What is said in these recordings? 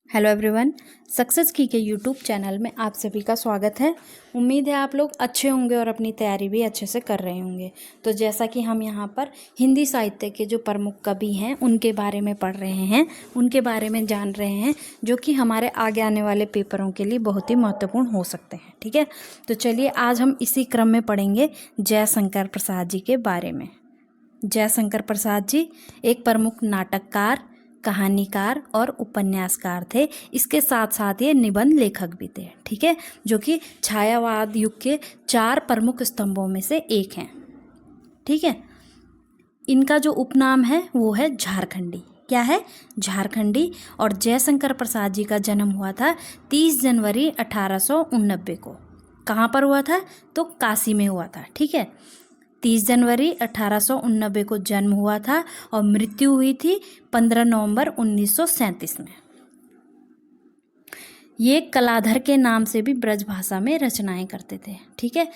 Hello everyone, success की के YouTube channel में आप सभी का स्वागत है। उम्मीद है आप लोग अच्छे होंगे और अपनी तैयारी भी अच्छे से कर रहे होंगे। तो जैसा कि हम यहाँ पर हिंदी साहित्य के जो प्रमुख कवि हैं उनके बारे में पढ़ रहे हैं, उनके बारे में जान रहे हैं, जो कि हमारे आगे आने वाले पेपरों के लिए बहुत ही महत्वपूर्ण हो सकते हैं। ठीक है, तो चलिए आज हम इसी क्रम में पढ़ेंगे जयशंकर प्रसाद जी के बारे में। जयशंकर प्रसाद जी एक प्रमुख नाटककार, कहानीकार और उपन्यासकार थे। इसके साथ साथ ये निबंध लेखक भी थे। ठीक है, जो कि छायावाद युग के 4 प्रमुख स्तंभों में से एक हैं। ठीक है, इनका जो उपनाम है वो है झारखंडी। क्या है? झारखंडी। और जयशंकर प्रसाद जी का जन्म हुआ था 30 जनवरी 1889 को। कहाँ पर हुआ था? तो काशी में हुआ था। ठीक है, 30 जनवरी 1889 को जन्म हुआ था और मृत्यु हुई थी 15 नवंबर 1937 में। ये कलाधर के नाम से भी ब्रज भाषा में रचनाएं करते थे। ठीक है,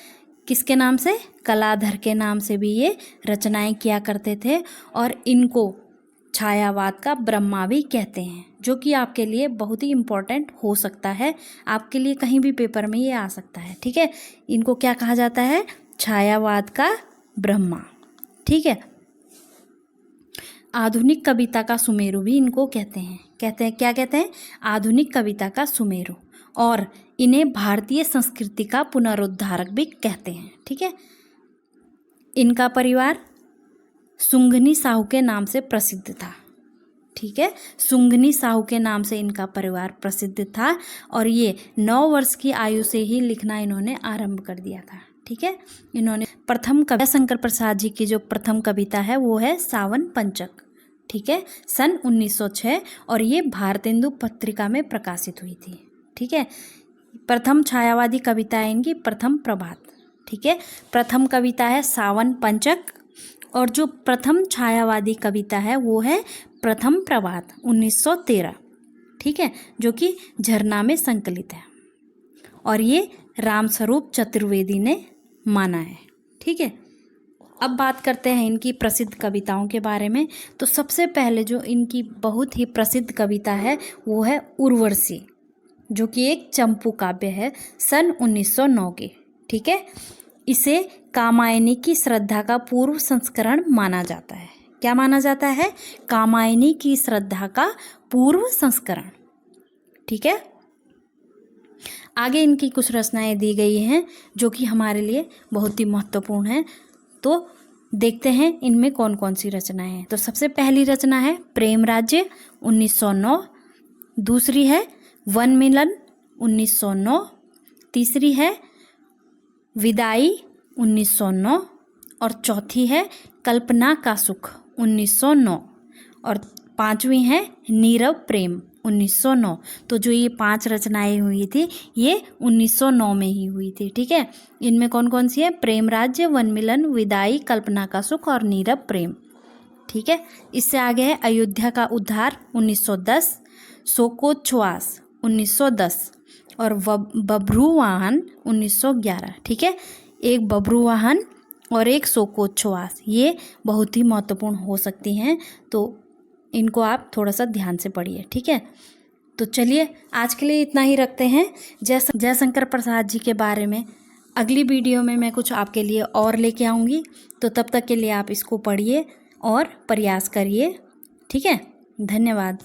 किसके नाम से? कलाधर के नाम से भी ये रचनाएं किया करते थे। और इनको छायावाद का ब्रह्मा भी कहते हैं, जो कि आपके लिए बहुत ही इम्पोर्टेंट हो सकता है। आपके लिए कहीं भी पेपर में ये आ सकता है। ठीक है, इनको क्या कहा जाता है? छायावाद का ब्रह्मा। ठीक है, आधुनिक कविता का सुमेरु भी इनको कहते हैं। क्या कहते हैं? आधुनिक कविता का सुमेरु। और इन्हें भारतीय संस्कृति का पुनरुद्धारक भी कहते हैं। ठीक है, इनका परिवार सुंघनी साहू के नाम से प्रसिद्ध था। ठीक है, सुंघनी साहू के नाम से इनका परिवार प्रसिद्ध था और ये 9 वर्ष की आयु से ही लिखना इन्होंने आरंभ कर दिया था। ठीक है, इन्होंने जयशंकर प्रसाद जी की जो प्रथम कविता है वो है सावन पंचक। ठीक है, सन 1906 और ये भारतेंदु पत्रिका में प्रकाशित हुई थी। ठीक है, प्रथम छायावादी कविता है इनकी प्रथम प्रभात। ठीक है, प्रथम कविता है सावन पंचक और जो प्रथम छायावादी कविता है वो है प्रथम प्रभात 1913। ठीक है, जो कि झरना में संकलित है और ये रामस्वरूप चतुर्वेदी ने माना है। ठीक है, अब बात करते हैं इनकी प्रसिद्ध कविताओं के बारे में। तो सबसे पहले जो इनकी बहुत ही प्रसिद्ध कविता है वो है उर्वशी, जो कि एक चंपू काव्य है सन 1909 की। ठीक है, इसे कामायनी की श्रद्धा का पूर्व संस्करण माना जाता है। क्या माना जाता है? कामायनी की श्रद्धा का पूर्व संस्करण। ठीक है, आगे इनकी कुछ रचनाएं दी गई हैं जो कि हमारे लिए बहुत ही महत्वपूर्ण हैं। तो देखते हैं इनमें कौन कौन सी रचनाएं हैं। तो सबसे पहली रचना है प्रेम राज्य 1909, दूसरी है वन मिलन 1909, तीसरी है विदाई 1909 और चौथी है कल्पना का सुख 1909 और पांचवी है नीरव प्रेम 1909। तो जो ये 5 रचनाएं हुई थी ये 1909 में ही हुई थी। ठीक है, इनमें कौन कौन सी है? प्रेम राज्य, वन मिलन, विदाई, कल्पना का सुख और नीरव प्रेम। ठीक है, इससे आगे है अयोध्या का उद्धार 1910, शोकोच्छ्वास 1910 और बभ्रुवाहन 1911। ठीक है, एक बभ्रुवाहन और एक शोकोच्छ्वास ये बहुत ही महत्वपूर्ण हो सकती हैं, तो इनको आप थोड़ा सा ध्यान से पढ़िए। ठीक है, तो चलिए आज के लिए इतना ही रखते हैं। जयशंकर प्रसाद जी के बारे में अगली वीडियो में मैं कुछ आपके लिए और लेके आऊँगी। तो तब तक के लिए आप इसको पढ़िए और प्रयास करिए। ठीक है, धन्यवाद।